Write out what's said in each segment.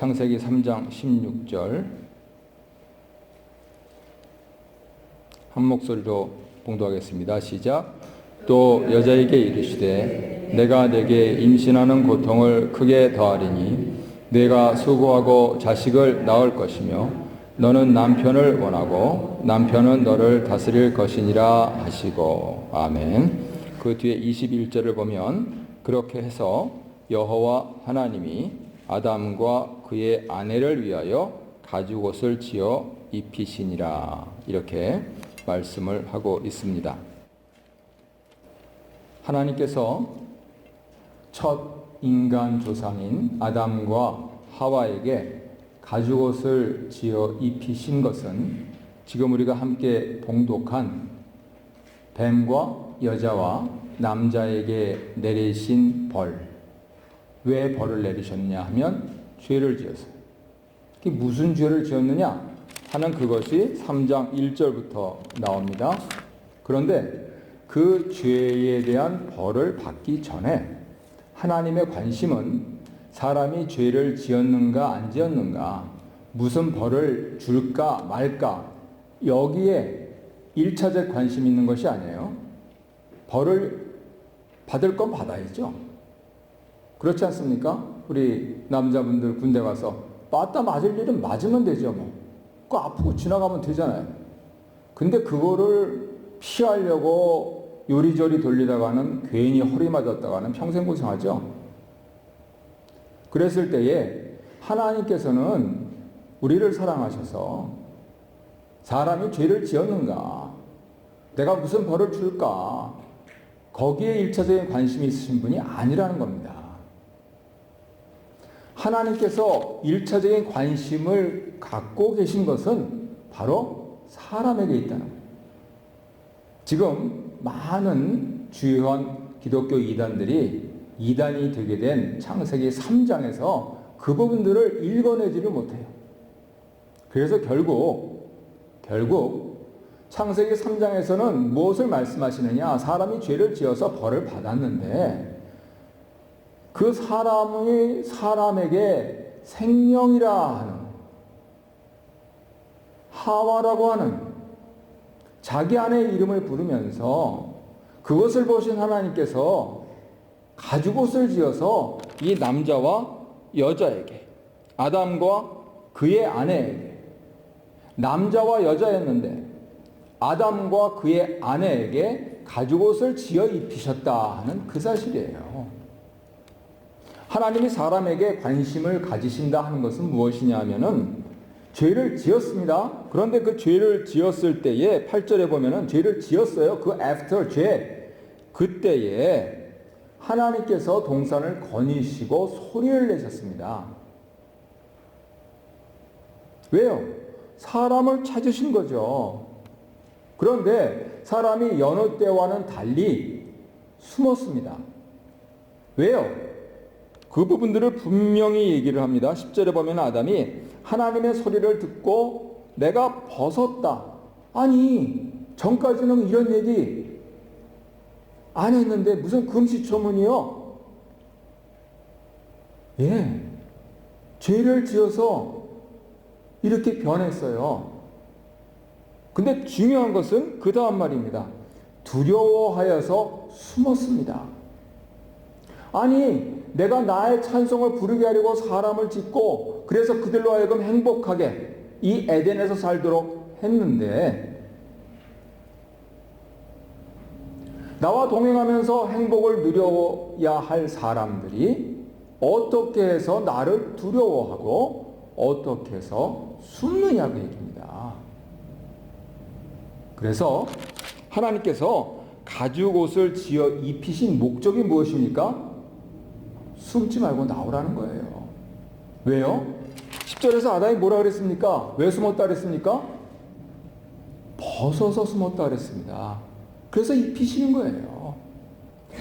창세기 3장 16절 한 목소리로 봉독하겠습니다. 시작. 또 여자에게 이르시되 내가 내게 임신하는 고통을 크게 더하리니 내가 수고하고 자식을 낳을 것이며 너는 남편을 원하고 남편은 너를 다스릴 것이니라 하시고. 아멘. 그 뒤에 21절을 보면 그렇게 해서 여호와 하나님이 아담과 그의 아내를 위하여 가죽옷을 지어 입히시니라, 이렇게 말씀을 하고 있습니다. 하나님께서 첫 인간 조상인 아담과 하와에게 가죽옷을 지어 입히신 것은 지금 우리가 함께 봉독한 뱀과 여자와 남자에게 내리신 벌. 왜 벌을 내리셨냐 하면 죄를 지었어요. 무슨 죄를 지었느냐 하는 그것이 3장 1절부터 나옵니다. 그런데 그 죄에 대한 벌을 받기 전에 하나님의 관심은 사람이 죄를 지었는가 안 지었는가, 무슨 벌을 줄까 말까, 여기에 1차적 관심이 있는 것이 아니에요. 벌을 받을 건 받아야죠. 그렇지 않습니까? 우리 남자분들 군대 가서 맞다 맞을 일은 맞으면 되죠. 뭐. 그 아프고 지나가면 되잖아요. 근데 그거를 피하려고 요리조리 돌리다가는 괜히 허리 맞았다가는 평생 고생하죠. 그랬을 때에 하나님께서는 우리를 사랑하셔서 사람이 죄를 지었는가, 내가 무슨 벌을 줄까, 거기에 일차적인 관심이 있으신 분이 아니라는 겁니다. 하나님께서 일차적인 관심을 갖고 계신 것은 바로 사람에게 있다는 거예요. 지금 많은 주요한 기독교 이단들이 이단이 되게 된 창세기 3장에서 그 부분들을 읽어내지를 못해요. 그래서 결국 창세기 3장에서는 무엇을 말씀하시느냐, 사람이 죄를 지어서 벌을 받았는데 그 사람이 사람에게 생명이라 하는 하와라고 하는 자기 아내의 이름을 부르면서 그것을 보신 하나님께서 가죽옷을 지어서 이 남자와 여자에게, 아담과 그의 아내에게, 남자와 여자였는데 아담과 그의 아내에게 가죽옷을 지어 입히셨다 하는 그 사실이에요. 하나님이 사람에게 관심을 가지신다 하는 것은 무엇이냐 하면은 죄를 지었습니다. 그런데 그 죄를 지었을 때에 8절에 보면은 죄를 지었어요. 그 after 죄, 그때에 하나님께서 동산을 거니시고 소리를 내셨습니다. 왜요? 사람을 찾으신 거죠. 그런데 사람이 여느 때와는 달리 숨었습니다. 왜요? 그 부분들을 분명히 얘기를 합니다. 10절에 보면 아담이 하나님의 소리를 듣고 내가 벗었다. 아니, 전까지는 이런 얘기 안 했는데 무슨 금시초문이요? 예, 죄를 지어서 이렇게 변했어요. 근데 중요한 것은 그 다음 말입니다. 두려워하여서 숨었습니다. 아니, 내가 나의 찬송을 부르게 하려고 사람을 짓고 그래서 그들로 하여금 행복하게 이 에덴에서 살도록 했는데 나와 동행하면서 행복을 누려야 할 사람들이 어떻게 해서 나를 두려워하고 어떻게 해서 숨느냐 그 얘기입니다. 그래서 하나님께서 가죽옷을 지어 입히신 목적이 무엇입니까? 숨지 말고 나오라는 거예요. 왜요? 10절에서 아담이 뭐라 그랬습니까? 왜 숨었다 그랬습니까? 벗어서 숨었다 그랬습니다. 그래서 입히시는 거예요.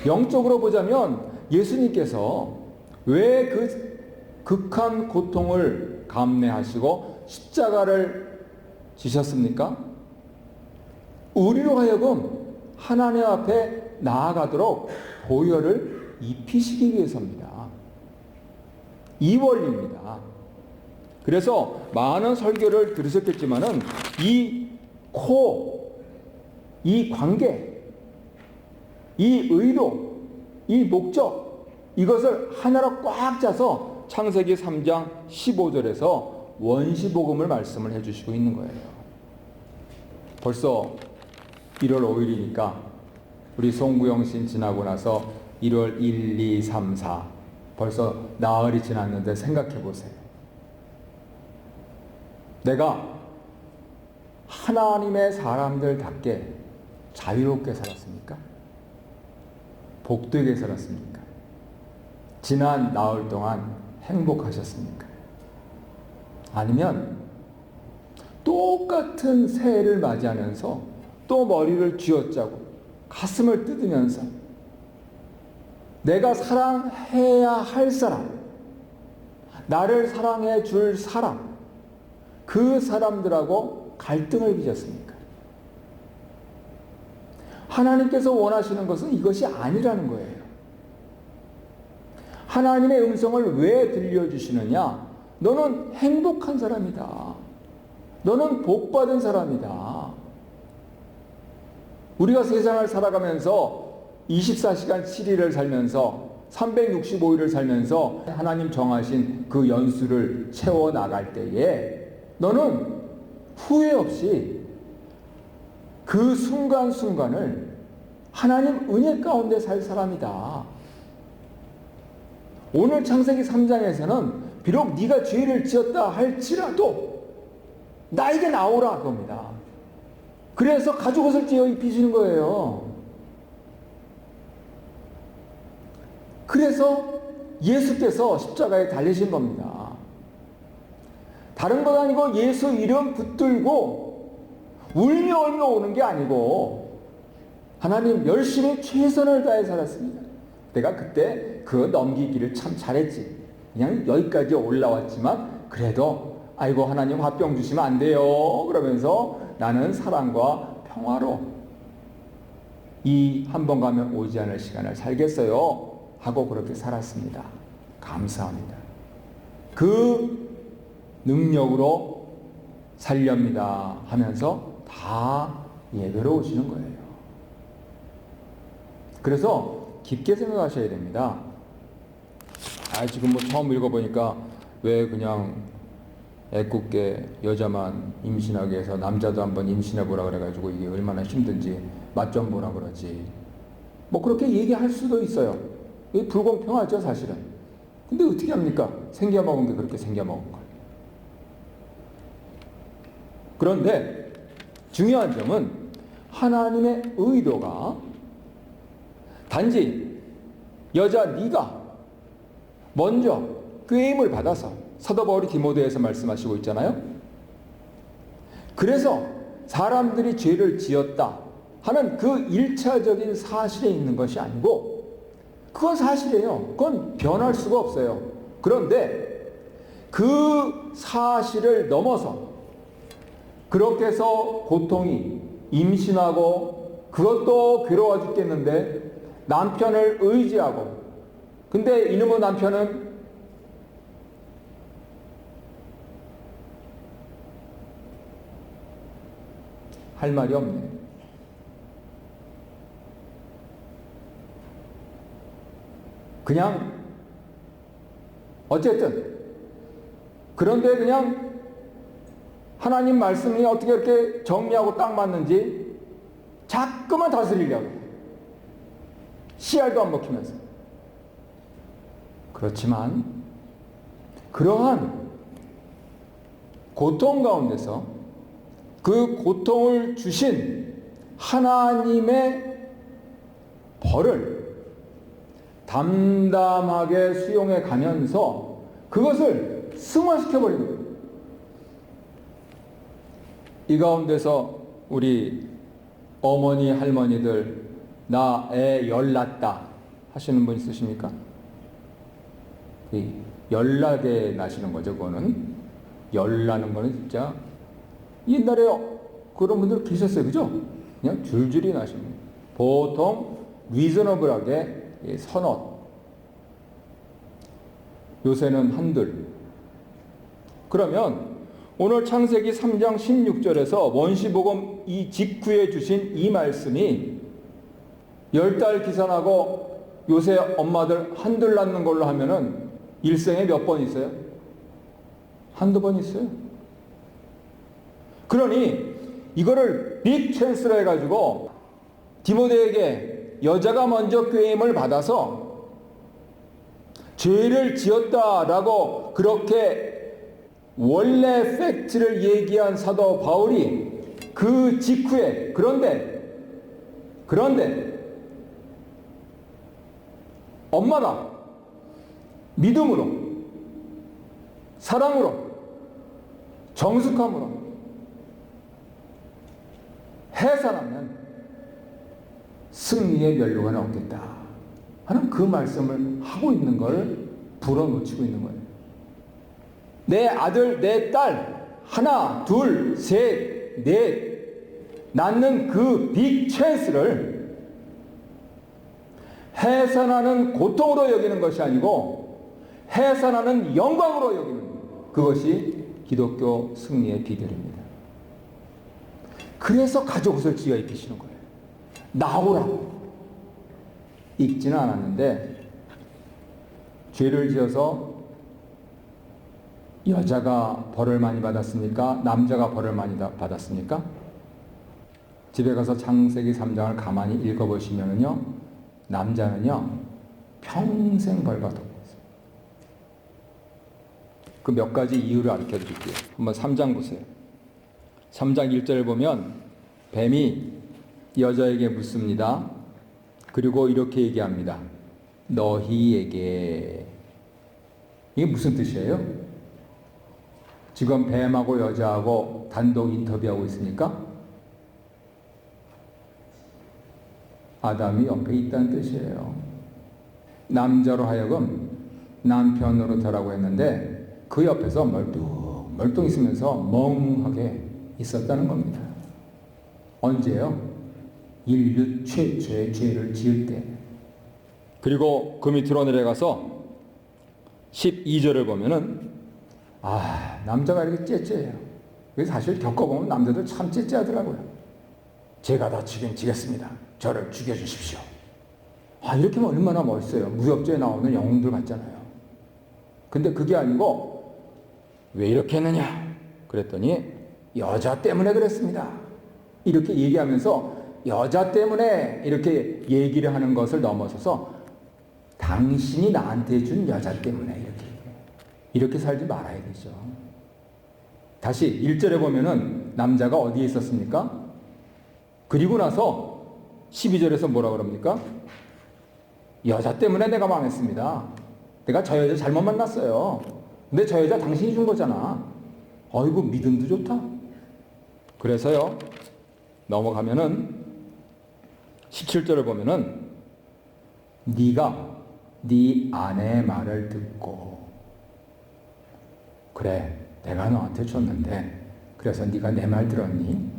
영적으로 보자면 예수님께서 왜 그 극한 고통을 감내하시고 십자가를 지셨습니까? 우리로 하여금 하나님 앞에 나아가도록 보혈을 입히시기 위해서입니다. 이 원리입니다. 그래서 많은 설교를 들으셨겠지만은 이 관계, 이 의도, 이 목적, 이것을 하나로 꽉 짜서 창세기 3장 15절에서 원시복음을 말씀을 해주시고 있는 거예요. 벌써 1월 5일이니까 우리 송구영 신 지나고 나서 1월 1, 2, 3, 4 벌써 나흘이 지났는데 생각해 보세요. 내가 하나님의 사람들답게 자유롭게 살았습니까? 복되게 살았습니까? 지난 나흘 동안 행복하셨습니까? 아니면 똑같은 새해를 맞이하면서 또 머리를 쥐어짜고 가슴을 뜯으면서 내가 사랑해야 할 사람, 나를 사랑해 줄 사람, 그 사람들하고 갈등을 빚었습니까? 하나님께서 원하시는 것은 이것이 아니라는 거예요. 하나님의 음성을 왜 들려주시느냐? 너는 행복한 사람이다. 너는 복받은 사람이다. 우리가 세상을 살아가면서 24시간 7일을 살면서 365일을 살면서 하나님 정하신 그 연수를 채워나갈 때에 너는 후회 없이 그 순간순간을 하나님 은혜 가운데 살 사람이다. 오늘 창세기 3장에서는 비록 네가 죄를 지었다 할지라도 나에게 나오라 겁니다. 그래서 가죽옷을 찢어 입히시는 거예요. 그래서 예수께서 십자가에 달리신 겁니다. 다른 것 아니고 예수 이름 붙들고 울며 울며 오는 게 아니고 하나님 열심히 최선을 다해 살았습니다. 내가 그때 그 넘기기를 참 잘했지. 그냥 여기까지 올라왔지만 그래도 아이고 하나님 화병 주시면 안 돼요. 그러면서 나는 사랑과 평화로 이 한 번 가면 오지 않을 시간을 살겠어요. 하고 그렇게 살았습니다. 감사합니다. 그 능력으로 살렵니다 하면서 다 예배로 오시는 거예요. 그래서 깊게 생각하셔야 됩니다. 지금 뭐 처음 읽어보니까 왜 그냥 애꿎게 여자만 임신하게 해서 남자도 한번 임신해보라 그래가지고 이게 얼마나 힘든지 맛 좀 보라 그러지. 뭐 그렇게 얘기할 수도 있어요. 이게 불공평하죠 사실은. 근데 어떻게 합니까? 생겨먹은 게 그렇게 생겨먹은 걸. 그런데 중요한 점은 하나님의 의도가 단지 여자 네가 먼저 꾀임을 받아서 사도 바울이 디모데에서 말씀하시고 있잖아요. 그래서 사람들이 죄를 지었다 하는 그 1차적인 사실에 있는 것이 아니고 그건 사실이에요. 그건 변할 수가 없어요. 그런데 그 사실을 넘어서 그렇게 해서 고통이 임신하고 그것도 괴로워 죽겠는데 남편을 의지하고 근데 이놈의 남편은 할 말이 없네. 그냥 어쨌든 그런데 그냥 하나님 말씀이 어떻게 이렇게 정리하고 딱 맞는지 자꾸만 다스리려고 씨알도 안 먹히면서. 그렇지만 그러한 고통 가운데서 그 고통을 주신 하나님의 벌을 담담하게 수용해 가면서 그것을 승화시켜버리는 거예요. 이 가운데서 우리 어머니, 할머니들 나 애 열났다 하시는 분 있으십니까? 열나게 나시는 거죠. 그거는 열나는 거는 진짜 옛날에 그런 분들 계셨어요. 그죠? 그냥 줄줄이 나시는 거예요. 보통 리저너블하게 선옷, 요새는 한들 그러면 오늘 창세기 3장 16절에서 원시복음 이 직후에 주신 이 말씀이 10달 기산하고 요새 엄마들 한둘 낳는 걸로 하면은 일생에 몇 번 있어요? 한두 번 있어요. 그러니 이거를 빅 찬스로 해가지고 디모데에게 여자가 먼저 꾀임을 받아서 죄를 지었다라고 그렇게 원래 팩트를 얘기한 사도 바울이 그 직후에 그런데 엄마가 믿음으로 사랑으로 정숙함으로 해산하면 승리의 면류관을 얻겠다 하는 그 말씀을 하고 있는 걸 불어놓치고 있는 거예요. 내 아들, 내 딸 하나, 둘, 셋, 넷 낳는 그 빅 찬스를 해산하는 고통으로 여기는 것이 아니고 해산하는 영광으로 여기는 그것이 기독교 승리의 비결입니다. 그래서 가죽 옷을 지어 입히시는 거예요. 나오라고. 읽지는 않았는데 죄를 지어서 여자가 벌을 많이 받았습니까? 남자가 벌을 많이 받았습니까? 집에 가서 창세기 3장을 가만히 읽어보시면요, 남자는요 평생 벌 받았고 그 몇 가지 이유를 알려 드릴게요. 한번 3장 보세요. 3장 1절을 보면 뱀이 여자에게 묻습니다. 그리고 이렇게 얘기합니다. 너희에게. 이게 무슨 뜻이에요? 지금 뱀하고 여자하고 단독 인터뷰하고 있으니까 아담이 옆에 있다는 뜻이에요. 남자로 하여금 남편으로 되라고 했는데 그 옆에서 멀뚱 있으면서 멍하게 있었다는 겁니다. 언제요? 인류 최초의 죄를 지을 때. 그리고 그 밑으로 내려가서 12절을 보면은 남자가 이렇게 째째해요. 사실 겪어보면 남자들 참 째째하더라고요. 제가 다 지겠습니다. 저를 죽여주십시오. 이렇게 하면 얼마나 멋있어요. 무협지에 나오는 영웅들 같잖아요. 근데 그게 아니고 왜 이렇게 했느냐? 그랬더니 여자 때문에 그랬습니다. 이렇게 얘기하면서 여자 때문에 이렇게 얘기를 하는 것을 넘어서서 당신이 나한테 준 여자 때문에 이렇게 살지 말아야 되죠. 다시 1절에 보면은 남자가 어디에 있었습니까? 그리고 나서 12절에서 뭐라 그럽니까? 여자 때문에 내가 망했습니다. 내가 저 여자 잘못 만났어요. 근데 저 여자 당신이 준 거잖아. 아이고 믿음도 좋다. 그래서요 넘어가면은 17절을 보면은 네가 네 아내의 말을 듣고 그래 내가 너한테 줬는데 그래서 네가 내 말 들었니?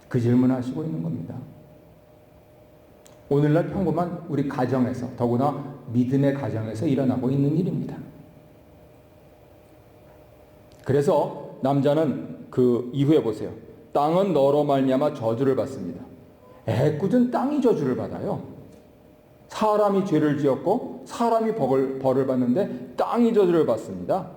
그 질문하시고 있는 겁니다. 오늘날 평범한 우리 가정에서 더구나 믿음의 가정에서 일어나고 있는 일입니다. 그래서 남자는 그 이후에 보세요. 땅은 너로 말미암아 저주를 받습니다. 애꿎은 땅이 저주를 받아요. 사람이 죄를 지었고 사람이 벌을 받는데 땅이 저주를 받습니다.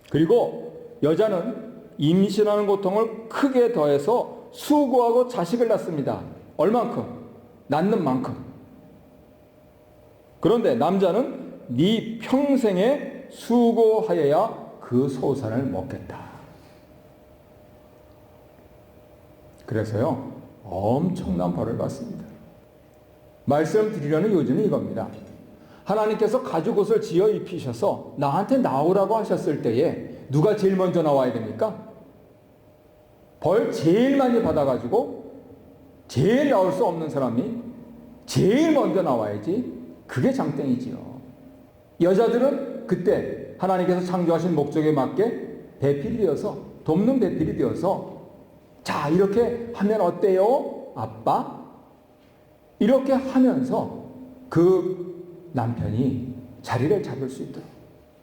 그리고 여자는 임신하는 고통을 크게 더해서 수고하고 자식을 낳습니다. 얼만큼? 낳는 만큼. 그런데 남자는 네 평생에 수고하여야 그 소산을 먹겠다. 그래서요 엄청난 벌을 받습니다. 말씀드리려는 요지는 이겁니다. 하나님께서 가죽옷을 지어 입히셔서 나한테 나오라고 하셨을 때에 누가 제일 먼저 나와야 됩니까? 벌 제일 많이 받아가지고 제일 나올 수 없는 사람이 제일 먼저 나와야지. 그게 장땡이지요. 여자들은 그때 하나님께서 창조하신 목적에 맞게 배필이 되어서 돕는 배필이 되어서 자 이렇게 하면 어때요? 아빠? 이렇게 하면서 그 남편이 자리를 잡을 수 있도록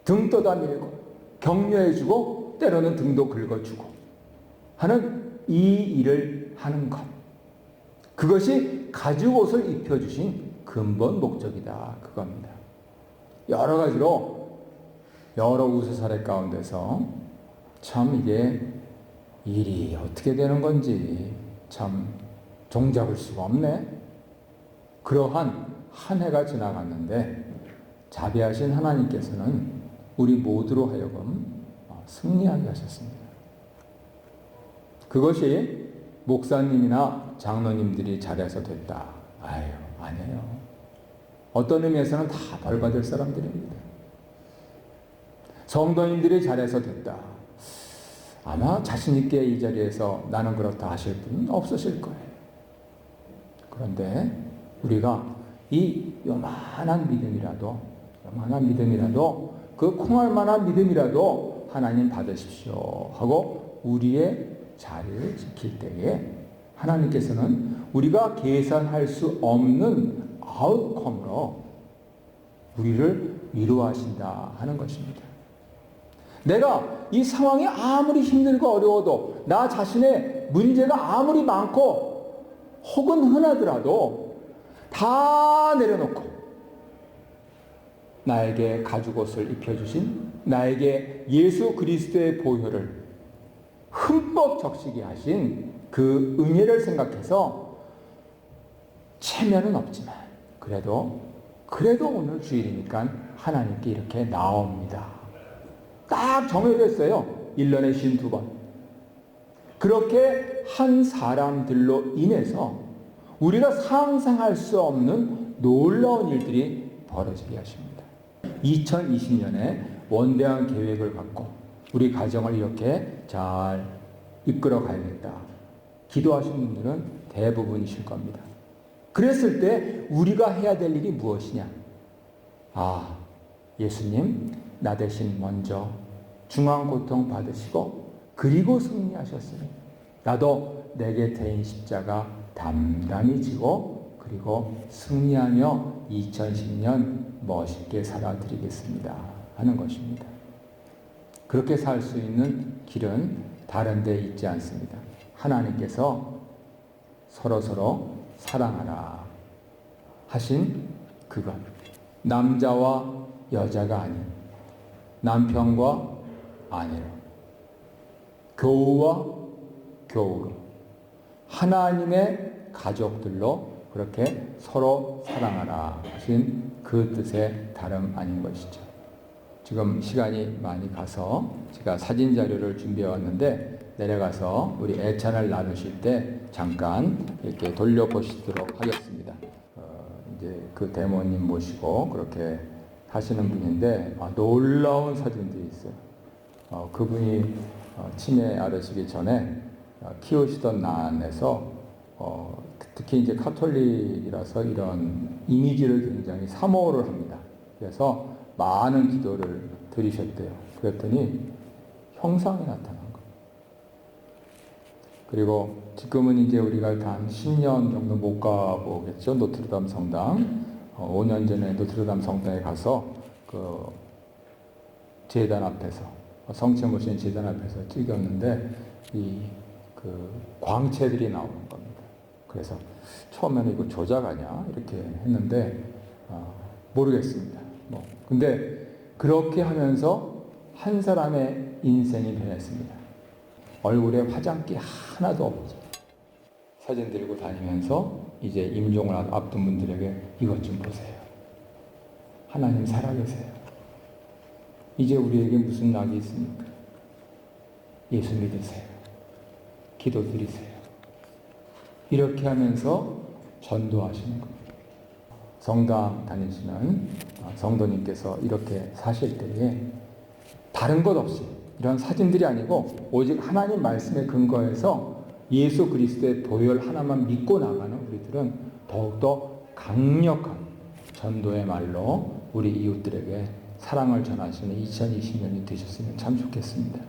등 떠다 밀고 격려해주고 때로는 등도 긁어주고 하는 이 일을 하는 것. 그것이 가죽 옷을 입혀주신 근본 목적이다. 그겁니다. 여러 가지로 여러 우수사례 가운데서 참 이게 일이 어떻게 되는 건지 참 종잡을 수가 없네. 그러한 한 해가 지나갔는데 자비하신 하나님께서는 우리 모두로 하여금 승리하게 하셨습니다. 그것이 목사님이나 장로님들이 잘해서 됐다. 아유, 아니에요. 어떤 의미에서는 다 벌 받을 사람들입니다. 성도님들이 잘해서 됐다. 아마 자신있게 이 자리에서 나는 그렇다 하실 분은 없으실 거예요. 그런데 우리가 이 요만한 믿음이라도 그 콩알만한 믿음이라도 하나님 받으십시오 하고 우리의 자리를 지킬 때에 하나님께서는 우리가 계산할 수 없는 아웃컴으로 우리를 위로하신다 하는 것입니다. 내가 이 상황이 아무리 힘들고 어려워도 나 자신의 문제가 아무리 많고 혹은 흔하더라도 다 내려놓고 나에게 가죽옷을 입혀주신 나에게 예수 그리스도의 보혈을 흠뻑 적시게 하신 그 은혜를 생각해서 체면은 없지만 그래도 오늘 주일이니까 하나님께 이렇게 나옵니다. 딱 정해졌어요. 1년에 52번. 그렇게 한 사람들로 인해서 우리가 상상할 수 없는 놀라운 일들이 벌어지게 하십니다. 2020년에 원대한 계획을 갖고 우리 가정을 이렇게 잘 이끌어 가야겠다. 기도하신 분들은 대부분이실 겁니다. 그랬을 때 우리가 해야 될 일이 무엇이냐? 아, 예수님, 나 대신 먼저 중한 고통 받으시고 그리고 승리하셨으니 나도 내게 대인 십자가 담담히 지고 그리고 승리하며 2010년 멋있게 살아드리겠습니다 하는 것입니다. 그렇게 살 수 있는 길은 다른 데 있지 않습니다. 하나님께서 서로 사랑하라 하신 그것, 남자와 여자가 아닌 남편과 아내로, 교우와 교우로, 하나님의 가족들로 그렇게 서로 사랑하라 하신 그 뜻의 다름 아닌 것이죠. 지금 시간이 많이 가서 제가 사진 자료를 준비해 왔는데 내려가서 우리 애찬을 나누실 때 잠깐 이렇게 돌려보시도록 하겠습니다. 이제 그 대모님 모시고 그렇게 하시는 분인데 놀라운 사진들이 있어요. 그분이 치매 앓으시기 전에 키우시던 난에서 특히 이제 카톨릭이라서 이런 이미지를 굉장히 사모를 합니다. 그래서 많은 기도를 드리셨대요. 그랬더니 형상이 나타난 거예요. 그리고 지금은 이제 우리가 한 10년 정도 못 가보겠죠. 노트르담 성당. 5년 전에 노트르담 성당에 가서 그 제단 앞에서 성체 모신 제단 앞에서 찍었는데 그 광채들이 나오는 겁니다. 그래서 처음에는 이거 조작 아니야? 이렇게 했는데 모르겠습니다. 근데 그렇게 하면서 한 사람의 인생이 변했습니다. 얼굴에 화장기 하나도 없죠. 사진 들고 다니면서 이제 임종을 앞둔 분들에게 이것 좀 보세요. 하나님 살아계세요. 이제 우리에게 무슨 낙이 있습니까? 예수 믿으세요. 기도 드리세요. 이렇게 하면서 전도하시는 겁니다. 성당 다니시는 성도님께서 이렇게 사실 때에 다른 것 없이 이런 사진들이 아니고 오직 하나님 말씀에 근거해서 예수 그리스도의 보혈 하나만 믿고 나가는 우리들은 더욱더 강력한 전도의 말로 우리 이웃들에게 사랑을 전하시는 2020년이 되셨으면 참 좋겠습니다.